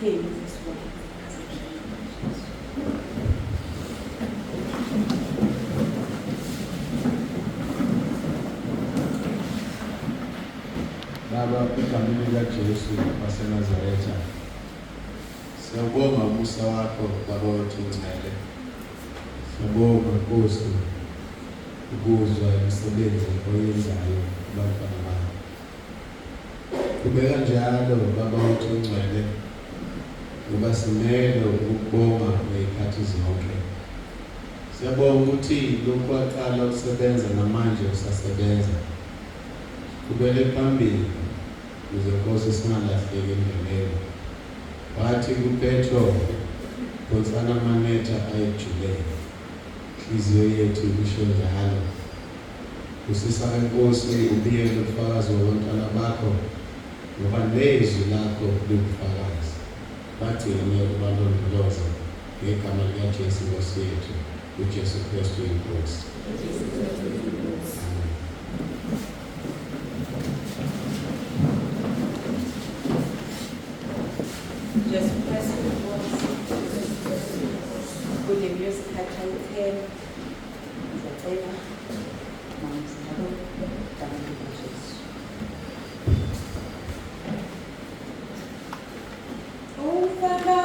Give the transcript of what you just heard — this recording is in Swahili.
esifubeni sesibongo. Baba, egameni likaJesu waseNazaretha, siyabonga umusa wakho Baba wethu ongcwele. Siyabonga Nkosi ukuzwa imisebenzi oyenzayo kubantwana bakho. Kubeka njalo Baba wethu ongcwele, ngoba simele ukubonga ngezikhathi zonke. Siyabonga ukuthi lokhu waqala ukusebenza namanje usasebenza. Kubele phambili ukuze Nkosi singalahleki endleleni. Wathi kuPetro, phonsana amanetha ayejulele. Inhliziyo yethu ikusho njalo. Usisa Nkosi ubiyele ubufakazi bobantwana bakho, ngoba nezwi lakho liwubufakazi. Bagcine ubalondoloze ngegama likaJesu Nkosi yethu, uJesu Kristu inkosi. Just press the voice. Kule music akhayithela. Ngiyacela. Mamsabo. Danke Jesu. Ufaka